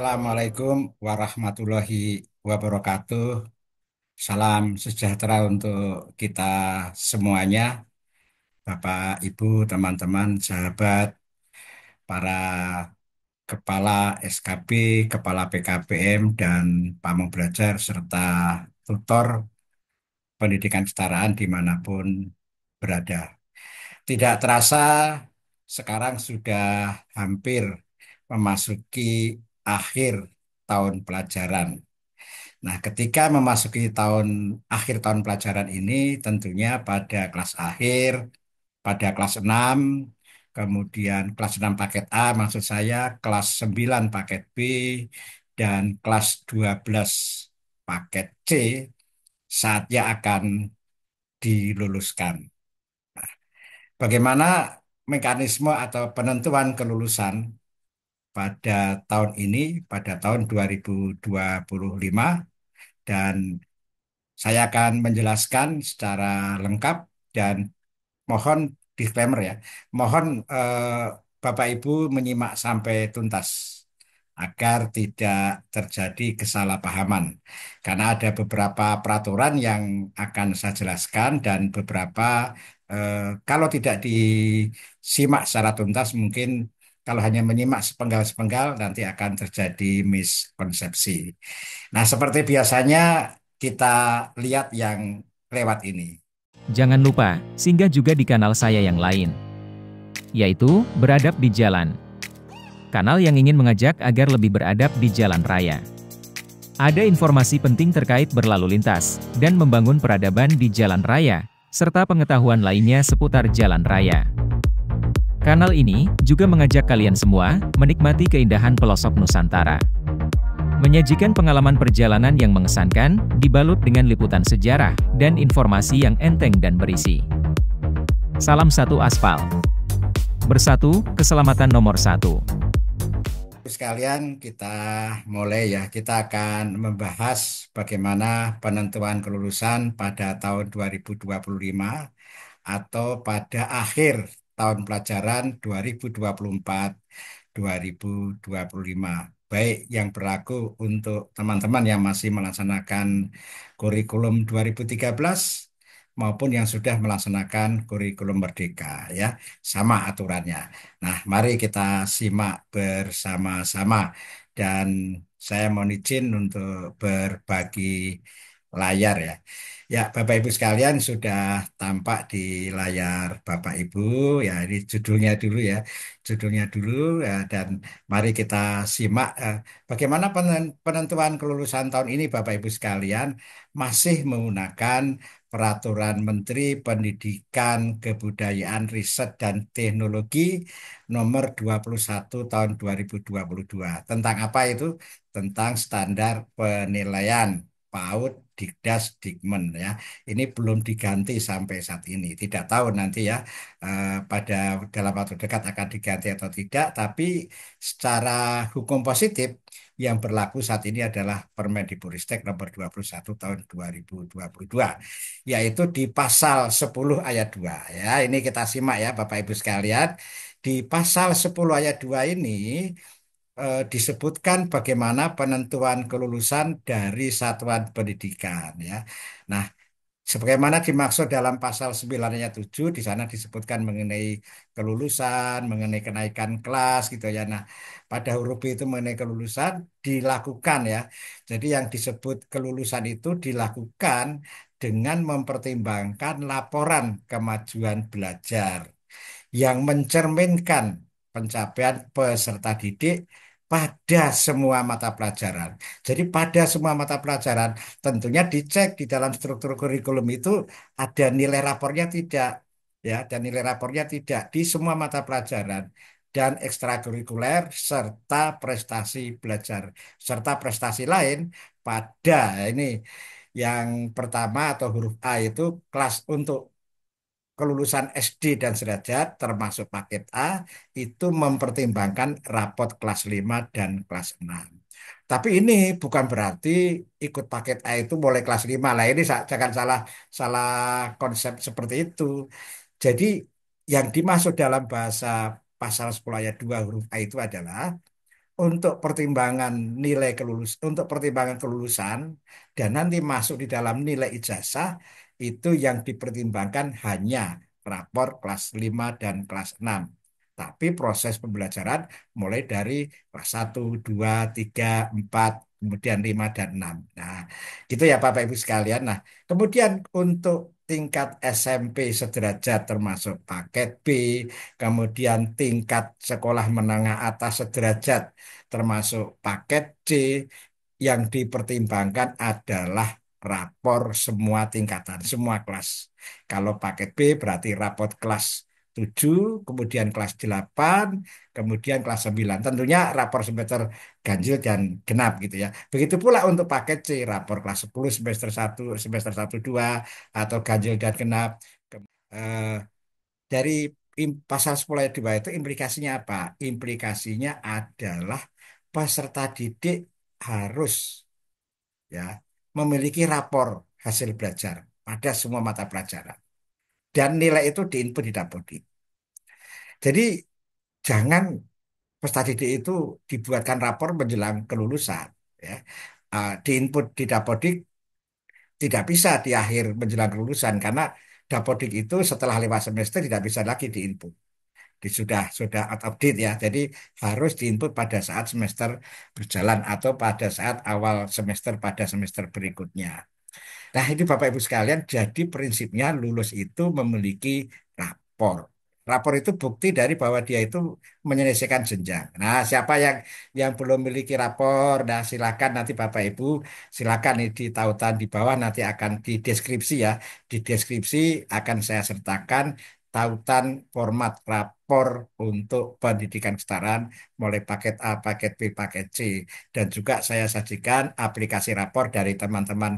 Assalamualaikum warahmatullahi wabarakatuh. Salam sejahtera untuk kita semuanya, Bapak, Ibu, teman-teman, sahabat, para kepala SKB, kepala PKBM, dan pamong belajar, serta tutor pendidikan kesetaraan dimanapun berada. Tidak terasa, sekarang sudah hampir memasuki akhir tahun pelajaran. Nah, ketika memasuki akhir tahun pelajaran ini, tentunya pada kelas akhir, pada kelas 6, kemudian kelas 6 paket A, maksud saya kelas 9 paket B, dan kelas 12 paket C, saatnya akan diluluskan. Bagaimana mekanisme atau penentuan kelulusan pada tahun ini, pada tahun 2025, dan saya akan menjelaskan secara lengkap dan mohon disclaimer ya. Mohon Bapak Ibu menyimak sampai tuntas agar tidak terjadi kesalahpahaman. Karena ada beberapa peraturan yang akan saya jelaskan dan beberapa kalau tidak disimak secara tuntas mungkin kalau hanya menyimak sepenggal-sepenggal nanti akan terjadi miskonsepsi. Nah, seperti biasanya kita lihat yang lewat ini. Jangan lupa, singgah juga di kanal saya yang lain, yaitu Beradab di Jalan. Kanal yang ingin mengajak agar lebih beradab di jalan raya. Ada informasi penting terkait berlalu lintas, dan membangun peradaban di jalan raya, serta pengetahuan lainnya seputar jalan raya. Kanal ini juga mengajak kalian semua menikmati keindahan pelosok Nusantara. Menyajikan pengalaman perjalanan yang mengesankan, dibalut dengan liputan sejarah, dan informasi yang enteng dan berisi. Salam satu aspal. Bersatu, keselamatan nomor satu. Sekalian kita mulai ya. Kita akan membahas bagaimana penentuan kelulusan pada tahun 2025 atau pada akhir tahun pelajaran 2024-2025. Baik yang berlaku untuk teman-teman yang masih melaksanakan kurikulum 2013 maupun yang sudah melaksanakan kurikulum Merdeka ya, sama aturannya. Nah, mari kita simak bersama-sama dan saya mohon izin untuk berbagi layar ya. Ya, Bapak Ibu sekalian sudah tampak di layar Bapak Ibu. Ya, ini judulnya dulu ya. Judulnya dulu ya, dan mari kita simak bagaimana penentuan kelulusan tahun ini Bapak Ibu sekalian masih menggunakan Peraturan Menteri Pendidikan, Kebudayaan, Riset dan Teknologi Nomor 21 Tahun 2022. Tentang apa itu? Tentang standar penilaian PAUD, Dikdas, Dikmen ya. Ini belum diganti sampai saat ini. Tidak tahu nanti ya pada dalam waktu dekat akan diganti atau tidak. Tapi secara hukum positif yang berlaku saat ini adalah Permendikbudristek nomor 21 tahun 2022, yaitu di pasal 10 ayat 2 ya. Ini kita simak ya Bapak Ibu sekalian. Di pasal 10 ayat 2 ini disebutkan bagaimana penentuan kelulusan dari satuan pendidikan ya. Nah, sebagaimana dimaksud dalam pasal 9 ayat 7 di sana disebutkan mengenai kelulusan, mengenai kenaikan kelas gitu ya. Nah, pada huruf B itu mengenai kelulusan dilakukan ya. Jadi yang disebut kelulusan itu dilakukan dengan mempertimbangkan laporan kemajuan belajar yang mencerminkan pencapaian peserta didik pada semua mata pelajaran. Jadi pada semua mata pelajaran tentunya dicek di dalam struktur kurikulum itu ada nilai rapornya tidak, ya, dan nilai rapornya tidak di semua mata pelajaran dan ekstrakurikuler serta prestasi belajar serta prestasi lain pada ini yang pertama atau huruf A itu kelas untuk kelulusan SD dan sederajat termasuk paket A itu mempertimbangkan rapot kelas 5 dan kelas 6. Tapi ini bukan berarti ikut paket A itu boleh kelas 5 lah. Ini jangan salah salah konsep seperti itu. Jadi yang dimaksud dalam bahasa pasal 10 ayat 2 huruf A itu adalah untuk pertimbangan nilai untuk pertimbangan kelulusan dan nanti masuk di dalam nilai ijazah itu yang dipertimbangkan hanya rapor kelas 5 dan kelas 6. Tapi proses pembelajaran mulai dari kelas 1, 2, 3, 4, kemudian 5 dan 6. Nah, gitu ya Bapak Ibu sekalian. Nah, kemudian untuk tingkat SMP sederajat termasuk paket B, kemudian tingkat sekolah menengah atas sederajat termasuk paket C, yang dipertimbangkan adalah rapor semua tingkatan, semua kelas. Kalau paket B berarti rapor kelas 7, kemudian kelas 8, kemudian kelas 9. Tentunya rapor semester ganjil dan genap gitu ya. Begitu pula untuk paket C, rapor kelas 10 semester 1, semester 1 2 atau ganjil dan genap. Eh, dari pasal 10 ayat 2 itu implikasinya apa? Implikasinya adalah peserta didik harus ya memiliki rapor hasil belajar pada semua mata pelajaran dan nilai itu diinput di Dapodik. Jadi jangan peserta didik itu dibuatkan rapor menjelang kelulusan ya. Diinput di Dapodik tidak bisa di akhir menjelang kelulusan karena Dapodik itu setelah lewat semester tidak bisa lagi diinput. Sudah out of date ya. Jadi harus diinput pada saat semester berjalan atau pada saat awal semester pada semester berikutnya. Nah, ini Bapak Ibu sekalian, jadi prinsipnya lulus itu memiliki rapor. Rapor itu bukti dari bahwa dia itu menyelesaikan jenjang. Nah, siapa yang belum memiliki rapor, nah silakan nanti Bapak Ibu silakan ini di tautan di bawah nanti akan di deskripsi ya. Di deskripsi akan saya sertakan tautan format rapor untuk pendidikan kesetaraan mulai paket A, paket B, paket C, dan juga saya sajikan aplikasi rapor dari teman-teman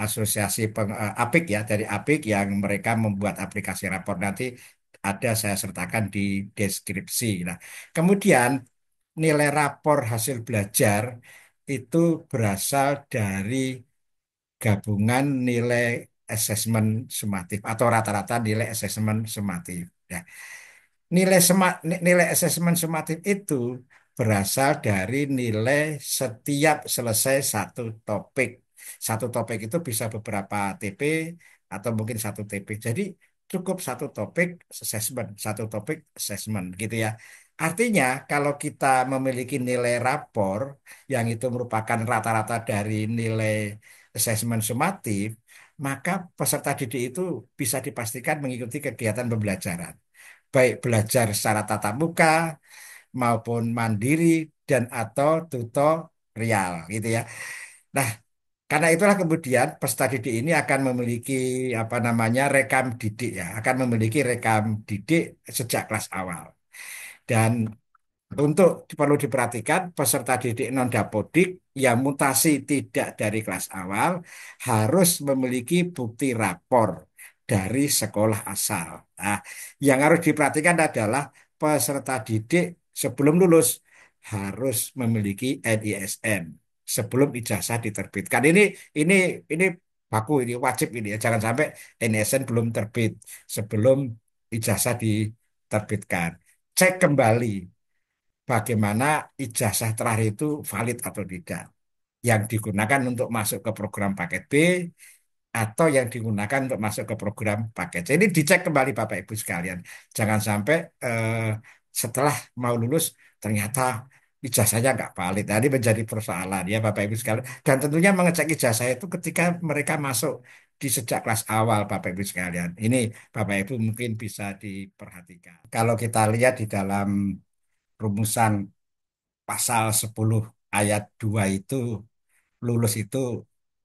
asosiasi APIK ya dari APIK yang mereka membuat aplikasi rapor nanti ada saya sertakan di deskripsi. Nah, kemudian nilai rapor hasil belajar itu berasal dari gabungan nilai asesmen sumatif atau rata-rata nilai asesmen sumatif. Ya. Nilai asesmen sumatif itu berasal dari nilai setiap selesai satu topik. Satu topik itu bisa beberapa TP atau mungkin satu TP. Jadi cukup satu topik assessment, satu topik assessment gitu ya. Artinya kalau kita memiliki nilai rapor yang itu merupakan rata-rata dari nilai asesmen sumatif, maka peserta didik itu bisa dipastikan mengikuti kegiatan pembelajaran baik belajar secara tatap muka maupun mandiri dan atau tutorial gitu ya. Nah, karena itulah kemudian peserta didik ini akan memiliki apa namanya rekam didik ya, akan memiliki rekam didik sejak kelas awal. Dan untuk perlu diperhatikan peserta didik non-dapodik yang mutasi tidak dari kelas awal harus memiliki bukti rapor dari sekolah asal. Nah, yang harus diperhatikan adalah peserta didik sebelum lulus harus memiliki NISN sebelum ijazah diterbitkan. Ini ini baku ini wajib ini ya. Jangan sampai NISN belum terbit sebelum ijazah diterbitkan. Cek kembali bagaimana ijazah terakhir itu valid atau tidak. Yang digunakan untuk masuk ke program paket B atau yang digunakan untuk masuk ke program paket C. Ini dicek kembali Bapak Ibu sekalian. Jangan sampai setelah mau lulus ternyata ijazahnya nggak valid. Nah, ini menjadi persoalan ya Bapak Ibu sekalian. Dan tentunya mengecek ijazah itu ketika mereka masuk di sejak kelas awal Bapak Ibu sekalian. Ini Bapak Ibu mungkin bisa diperhatikan. Kalau kita lihat di dalam rumusan pasal 10 ayat 2 itu lulus itu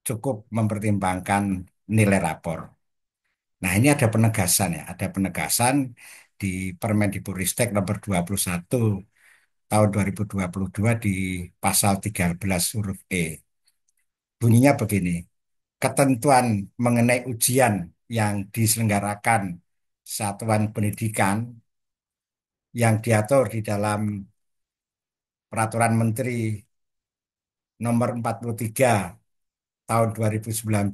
cukup mempertimbangkan nilai rapor. Nah, ini ada penegasan ya, ada penegasan di Permendikbudristek nomor 21 tahun 2022 di pasal 13 huruf E. Bunyinya begini, ketentuan mengenai ujian yang diselenggarakan satuan pendidikan yang diatur di dalam Peraturan Menteri nomor 43 tahun 2019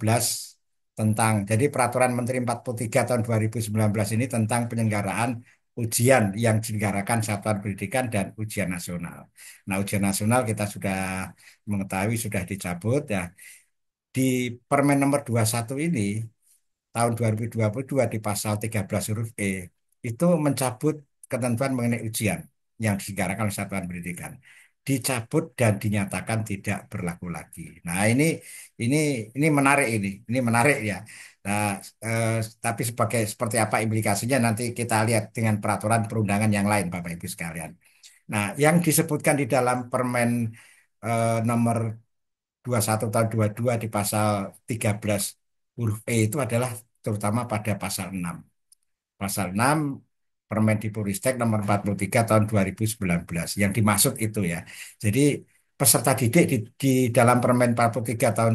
tentang, jadi Peraturan Menteri 43 tahun 2019 ini tentang penyelenggaraan ujian yang diselenggarakan satuan pendidikan dan ujian nasional. Nah, ujian nasional kita sudah mengetahui sudah dicabut ya. Di Permen nomor 21 ini tahun 2022 di pasal 13 huruf E itu mencabut ketentuan mengenai ujian yang diselenggarakan oleh satuan pendidikan. Dicabut dan dinyatakan tidak berlaku lagi. Nah, ini ini menarik ini. Ini menarik ya. Nah, eh, tapi seperti apa implikasinya nanti kita lihat dengan peraturan perundangan yang lain Bapak Ibu sekalian. Nah, yang disebutkan di dalam Permen nomor 21 tahun 22 di pasal 13 huruf E itu adalah terutama pada pasal 6. Pasal 6 Permendikbudristek nomor 43 tahun 2019. Yang dimaksud itu ya. Jadi peserta didik di dalam Permen 43 tahun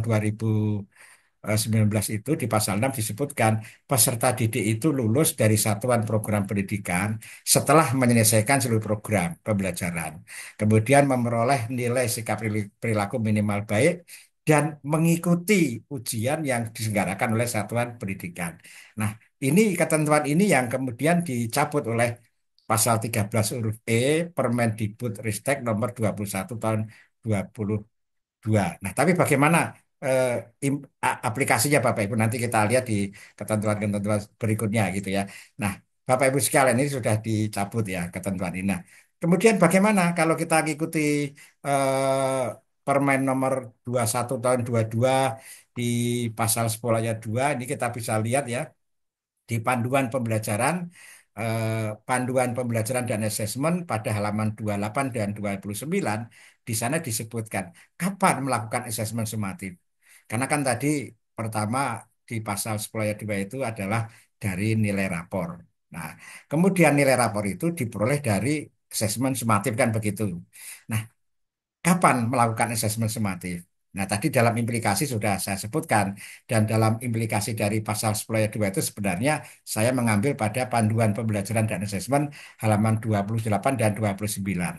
19 itu di pasal 6 disebutkan peserta didik itu lulus dari satuan program pendidikan setelah menyelesaikan seluruh program pembelajaran. Kemudian memperoleh nilai sikap perilaku minimal baik dan mengikuti ujian yang diselenggarakan oleh satuan pendidikan. Nah, ini ketentuan ini yang kemudian dicabut oleh pasal 13 huruf E Permendikbudristek nomor 21 tahun 2022. Nah, tapi bagaimana eh, aplikasinya Bapak Ibu nanti kita lihat di ketentuan-ketentuan berikutnya gitu ya. Nah, Bapak Ibu sekalian ini sudah dicabut ya ketentuan ini. Nah, kemudian bagaimana kalau kita ikuti eh, Permen nomor 21 tahun 22 di pasal 10 ayat 2 ini kita bisa lihat ya di panduan pembelajaran dan asesmen pada halaman 28 dan 29 di sana disebutkan kapan melakukan asesmen sumatif. Karena kan tadi pertama di pasal 10 ayat 2 itu adalah dari nilai rapor. Nah, kemudian nilai rapor itu diperoleh dari asesmen sumatif kan begitu. Nah, kapan melakukan asesmen sumatif? Nah, tadi dalam implikasi sudah saya sebutkan dan dalam implikasi dari pasal 10 ayat 2 itu sebenarnya saya mengambil pada panduan pembelajaran dan asesmen halaman 28 dan 29.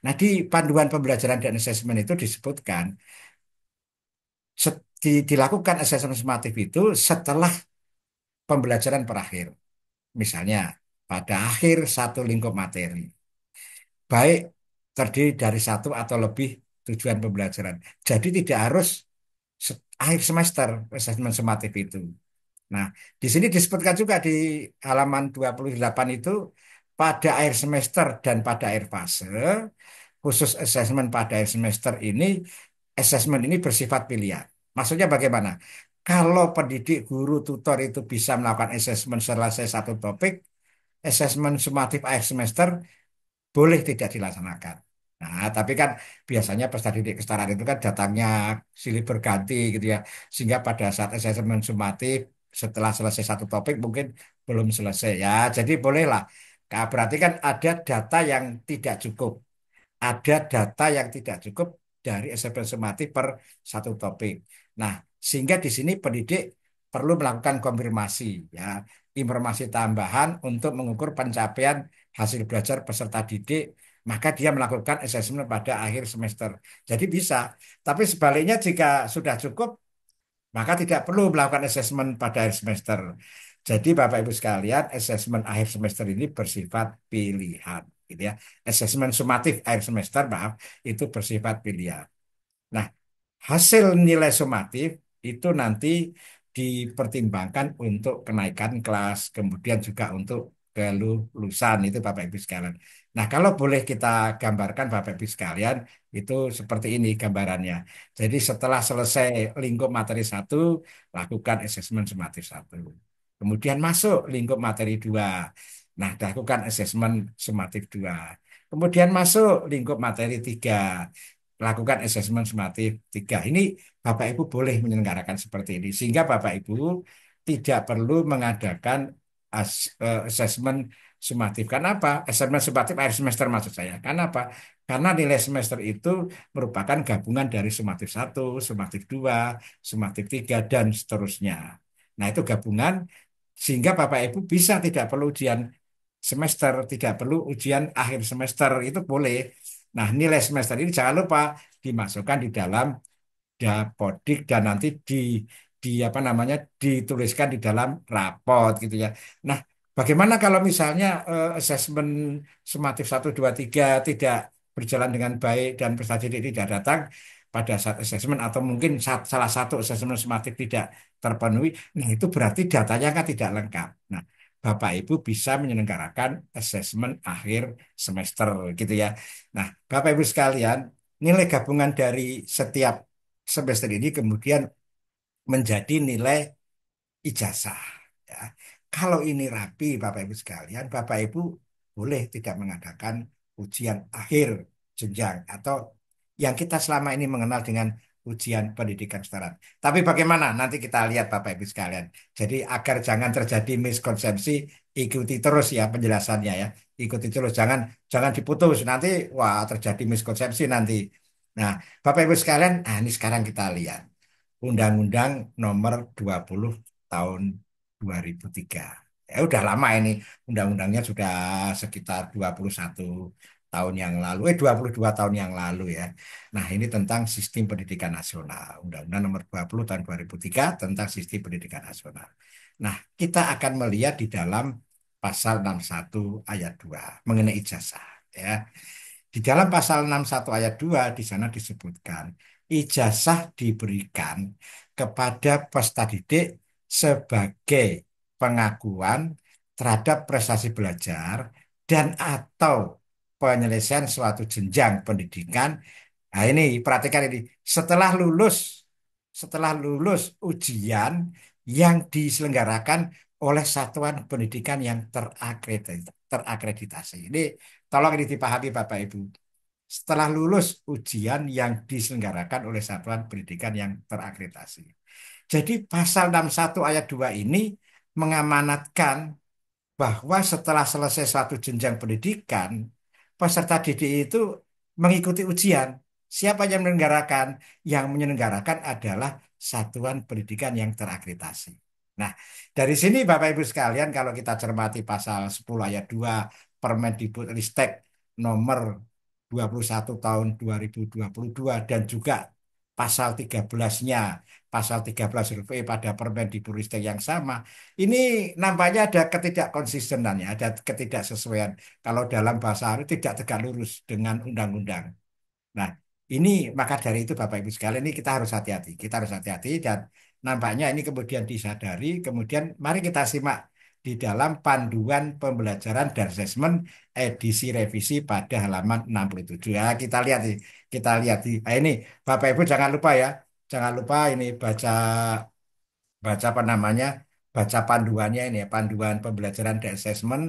Nah, di panduan pembelajaran dan asesmen itu disebutkan dilakukan asesmen sumatif itu setelah pembelajaran berakhir. Misalnya pada akhir satu lingkup materi. Baik terdiri dari satu atau lebih tujuan pembelajaran. Jadi tidak harus akhir semester asesmen sumatif itu. Nah, di sini disebutkan juga di halaman 28 itu pada akhir semester dan pada akhir fase, khusus asesmen pada akhir semester ini, asesmen ini bersifat pilihan. Maksudnya bagaimana? Kalau pendidik, guru, tutor itu bisa melakukan asesmen selesai satu topik, asesmen sumatif akhir semester boleh tidak dilaksanakan. Nah, tapi kan biasanya peserta didik kesetaraan itu kan datangnya silih berganti gitu ya. Sehingga pada saat asesmen sumatif setelah selesai satu topik mungkin belum selesai ya. Jadi bolehlah. Nah, berarti kan ada data yang tidak cukup. Ada data yang tidak cukup dari asesmen sumatif per satu topik. Nah, sehingga di sini pendidik perlu melakukan konfirmasi ya, informasi tambahan untuk mengukur pencapaian hasil belajar peserta didik, maka dia melakukan asesmen pada akhir semester. Jadi bisa. Tapi sebaliknya jika sudah cukup, maka tidak perlu melakukan asesmen pada akhir semester. Jadi Bapak Ibu sekalian, asesmen akhir semester ini bersifat pilihan, gitu ya. Asesmen sumatif akhir semester, maaf, itu bersifat pilihan. Nah, hasil nilai sumatif itu nanti dipertimbangkan untuk kenaikan kelas, kemudian juga untuk kelulusan itu Bapak Ibu sekalian. Nah, kalau boleh kita gambarkan Bapak Ibu sekalian, itu seperti ini gambarannya. Jadi setelah selesai lingkup materi satu, lakukan asesmen sumatif satu. Kemudian masuk lingkup materi dua. Nah, lakukan asesmen sumatif dua. Kemudian masuk lingkup materi tiga, lakukan asesmen sumatif tiga. Ini Bapak Ibu boleh menyelenggarakan seperti ini. Sehingga Bapak Ibu tidak perlu mengadakan asesmen sumatif. Karena apa? Asesmen sumatif akhir semester maksud saya. Karena apa? Karena nilai semester itu merupakan gabungan dari sumatif satu, sumatif dua, sumatif tiga, dan seterusnya. Nah, itu gabungan sehingga Bapak Ibu bisa tidak perlu ujian semester, tidak perlu ujian akhir semester, itu boleh. Nah, nilai semester ini jangan lupa dimasukkan di dalam dapodik dan nanti di apa namanya dituliskan di dalam rapot gitu ya. Nah, Bagaimana kalau misalnya asesmen sumatif 1, 2, 3 tidak berjalan dengan baik dan peserta didik tidak datang pada saat asesmen atau mungkin salah satu asesmen sumatif tidak terpenuhi, nah itu berarti datanya kan tidak lengkap. Nah, Bapak Ibu bisa menyelenggarakan asesmen akhir semester gitu ya. Nah, Bapak Ibu sekalian, nilai gabungan dari setiap semester ini kemudian menjadi nilai ijazah. Ya. Kalau ini rapi, Bapak Ibu sekalian, Bapak Ibu boleh tidak mengadakan ujian akhir jenjang atau yang kita selama ini mengenal dengan ujian pendidikan setara. Tapi bagaimana? Nanti kita lihat Bapak Ibu sekalian. Jadi agar jangan terjadi miskonsepsi, ikuti terus ya penjelasannya ya. Ikuti terus, jangan jangan diputus. Nanti wah terjadi miskonsepsi nanti. Nah, Bapak Ibu sekalian, ini sekarang kita lihat. Undang-Undang Nomor 20 tahun 2003. Ya udah lama ini, undang-undangnya sudah sekitar 21 tahun yang lalu, 22 tahun yang lalu ya. Nah, ini tentang sistem pendidikan nasional. Undang-Undang Nomor 20 tahun 2003 tentang sistem pendidikan nasional. Nah, kita akan melihat di dalam pasal 61 ayat 2 mengenai ijazah ya. Di dalam pasal 61 ayat 2 di sana disebutkan ijazah diberikan kepada peserta didik sebagai pengakuan terhadap prestasi belajar dan atau penyelesaian suatu jenjang pendidikan. Nah, ini perhatikan ini setelah lulus ujian yang diselenggarakan oleh satuan pendidikan yang terakreditasi. Ini tolong ini dipahami Bapak Ibu. Setelah lulus ujian yang diselenggarakan oleh satuan pendidikan yang terakreditasi. Jadi pasal 61 ayat 2 ini mengamanatkan bahwa setelah selesai suatu jenjang pendidikan, peserta didik itu mengikuti ujian. Siapa yang menyelenggarakan? Yang menyelenggarakan adalah satuan pendidikan yang terakreditasi. Nah, dari sini Bapak Ibu sekalian, kalau kita cermati pasal 10 ayat 2 Permendikbudristek nomor 21 tahun 2022 dan juga pasal 13-nya, pasal 13 huruf E pada Permendikbudristek yang sama, ini nampaknya ada ketidakkonsistenan ya, ada ketidaksesuaian. Kalau dalam bahasa Arab tidak tegak lurus dengan undang-undang. Nah, ini maka dari itu Bapak Ibu sekalian ini kita harus hati-hati. Kita harus hati-hati dan nampaknya ini kemudian disadari, kemudian mari kita simak di dalam panduan pembelajaran dan asesmen edisi revisi pada halaman 67. Ya, kita lihat nih, kita lihat. Nah, ini Bapak Ibu jangan lupa ya. Jangan lupa ini baca baca apa namanya baca panduannya ini ya, panduan pembelajaran dan asesmen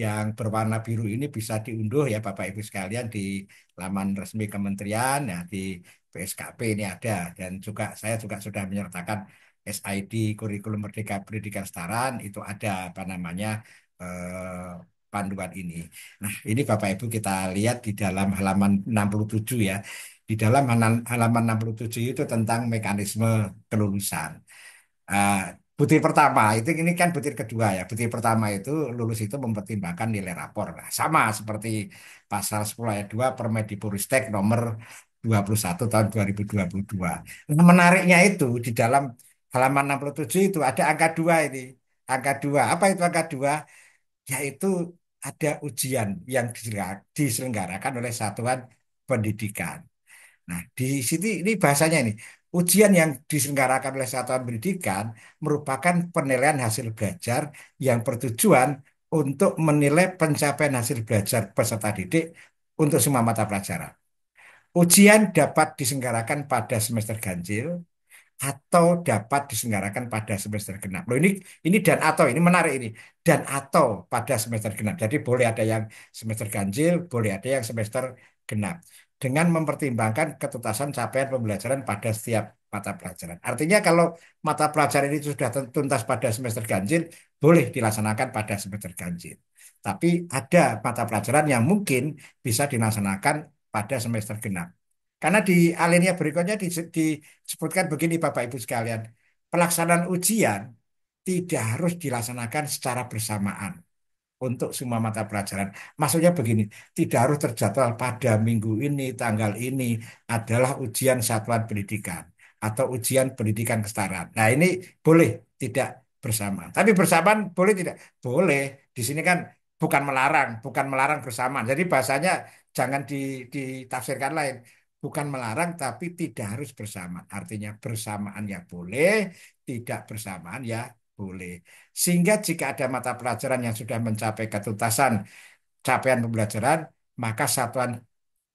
yang berwarna biru ini bisa diunduh ya Bapak Ibu sekalian di laman resmi kementerian ya, di PSKP ini ada, dan juga saya juga sudah menyertakan SID kurikulum Merdeka Pendidikan Setara itu ada apa namanya panduan ini. Nah, ini Bapak Ibu kita lihat di dalam halaman 67 ya. Di dalam halaman 67 itu tentang mekanisme kelulusan. Ah, butir pertama itu ini kan butir kedua ya. Butir pertama itu lulus itu mempertimbangkan nilai rapor. Nah, sama seperti pasal 10 ayat 2 Permendikbudristek nomor 21 tahun 2022. Nah, menariknya itu di dalam halaman 67 itu ada angka 2 ini. Angka 2. Apa itu angka 2? Yaitu ada ujian yang diselenggarakan oleh satuan pendidikan. Nah, di sini ini bahasanya ini. Ujian yang diselenggarakan oleh satuan pendidikan merupakan penilaian hasil belajar yang bertujuan untuk menilai pencapaian hasil belajar peserta didik untuk semua mata pelajaran. Ujian dapat diselenggarakan pada semester ganjil atau dapat diselenggarakan pada semester genap. Loh ini dan atau ini menarik ini. Dan atau pada semester genap. Jadi boleh ada yang semester ganjil, boleh ada yang semester genap. Dengan mempertimbangkan ketuntasan capaian pembelajaran pada setiap mata pelajaran. Artinya kalau mata pelajaran ini sudah tuntas pada semester ganjil, boleh dilaksanakan pada semester ganjil. Tapi ada mata pelajaran yang mungkin bisa dilaksanakan pada semester genap. Karena di alinea berikutnya disebutkan begini Bapak Ibu sekalian, pelaksanaan ujian tidak harus dilaksanakan secara bersamaan untuk semua mata pelajaran. Maksudnya begini, tidak harus terjadwal pada minggu ini, tanggal ini adalah ujian satuan pendidikan atau ujian pendidikan kesetaraan. Nah, ini boleh tidak bersama. Tapi bersamaan boleh tidak? Boleh. Di sini kan bukan melarang bersamaan. Jadi bahasanya jangan ditafsirkan lain. Bukan melarang tapi tidak harus bersamaan. Artinya bersamaan ya boleh, tidak bersamaan ya boleh. Sehingga jika ada mata pelajaran yang sudah mencapai ketuntasan capaian pembelajaran, maka satuan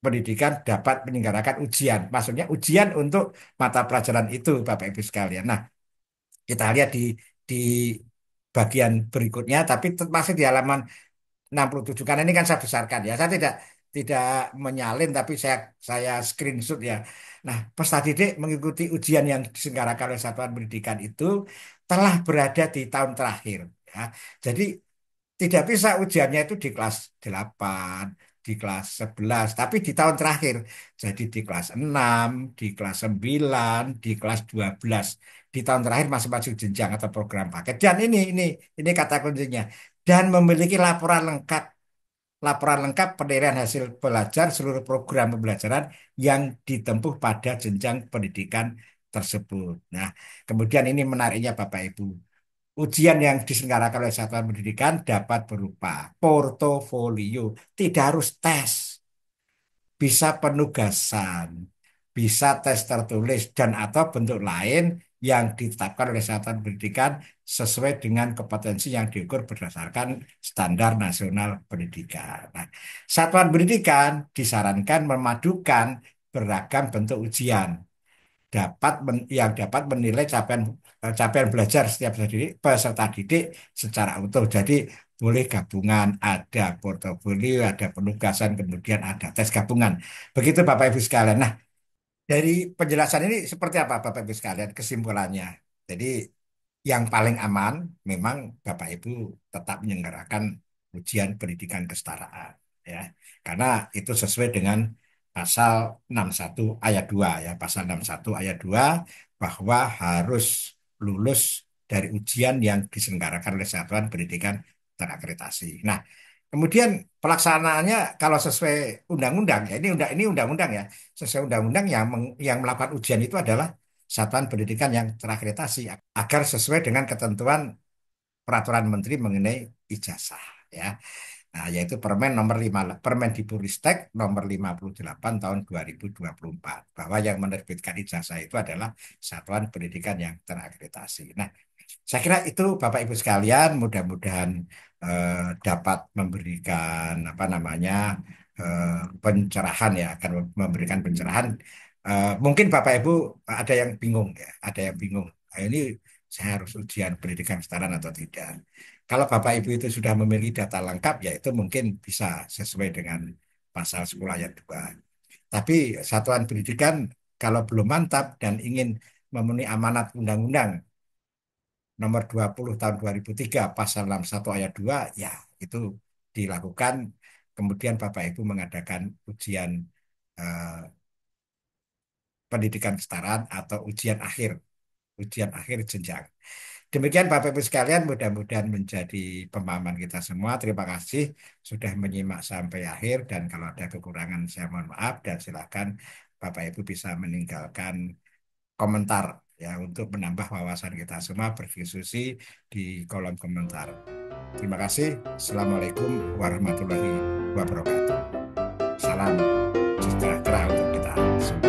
pendidikan dapat menyelenggarakan ujian. Maksudnya ujian untuk mata pelajaran itu, Bapak Ibu sekalian. Nah, kita lihat di bagian berikutnya, tapi masih di halaman 67. Karena ini kan saya besarkan ya. Saya tidak menyalin, tapi saya screenshot ya. Nah, peserta didik mengikuti ujian yang diselenggarakan oleh satuan pendidikan itu telah berada di tahun terakhir. Ya. Jadi tidak bisa ujiannya itu di kelas 8, di kelas 11, tapi di tahun terakhir. Jadi di kelas 6, di kelas 9, di kelas 12. Di tahun terakhir masing-masing jenjang atau program paket. Dan ini kata kuncinya. Dan memiliki laporan lengkap penilaian hasil belajar seluruh program pembelajaran yang ditempuh pada jenjang pendidikan tersebut. Nah, kemudian ini menariknya Bapak Ibu. Ujian yang diselenggarakan oleh satuan pendidikan dapat berupa portofolio, tidak harus tes, bisa penugasan, bisa tes tertulis dan atau bentuk lain yang ditetapkan oleh satuan pendidikan sesuai dengan kompetensi yang diukur berdasarkan standar nasional pendidikan. Nah, satuan pendidikan disarankan memadukan beragam bentuk ujian yang dapat menilai capaian belajar setiap peserta didik secara utuh. Jadi boleh gabungan, ada portofolio, ada penugasan, kemudian ada tes gabungan. Begitu Bapak Ibu sekalian. Nah, dari penjelasan ini seperti apa Bapak Ibu sekalian kesimpulannya? Jadi yang paling aman memang Bapak Ibu tetap menyelenggarakan ujian pendidikan kesetaraan ya. Karena itu sesuai dengan pasal 61 ayat 2 ya, pasal 61 ayat 2 bahwa harus lulus dari ujian yang diselenggarakan oleh satuan pendidikan terakreditasi. Nah, kemudian pelaksanaannya kalau sesuai undang-undang ya ini undang-undang ya. Sesuai undang-undang yang melakukan ujian itu adalah satuan pendidikan yang terakreditasi agar sesuai dengan ketentuan peraturan menteri mengenai ijazah ya. Nah, yaitu Permendikbudristek nomor 58 tahun 2024 bahwa yang menerbitkan ijazah itu adalah satuan pendidikan yang terakreditasi. Nah, saya kira itu Bapak Ibu sekalian mudah-mudahan dapat memberikan apa namanya pencerahan ya akan memberikan pencerahan. Mungkin Bapak Ibu ada yang bingung ya, ada yang bingung. "Ah, ini saya harus ujian pendidikan kesetaraan atau tidak?" Kalau Bapak Ibu itu sudah memiliki data lengkap ya itu mungkin bisa sesuai dengan pasal 10 ayat 2. Tapi satuan pendidikan kalau belum mantap dan ingin memenuhi amanat undang-undang nomor 20 tahun 2003 pasal 61 ayat 2 ya itu dilakukan kemudian Bapak Ibu mengadakan eh, pendidikan kesetaraan atau ujian akhir jenjang. Demikian Bapak Ibu sekalian mudah-mudahan menjadi pemahaman kita semua. Terima kasih sudah menyimak sampai akhir dan kalau ada kekurangan saya mohon maaf dan silakan Bapak Ibu bisa meninggalkan komentar ya untuk menambah wawasan kita semua berdiskusi di kolom komentar. Terima kasih. Assalamualaikum warahmatullahi wabarakatuh. Salam sejahtera untuk kita semua.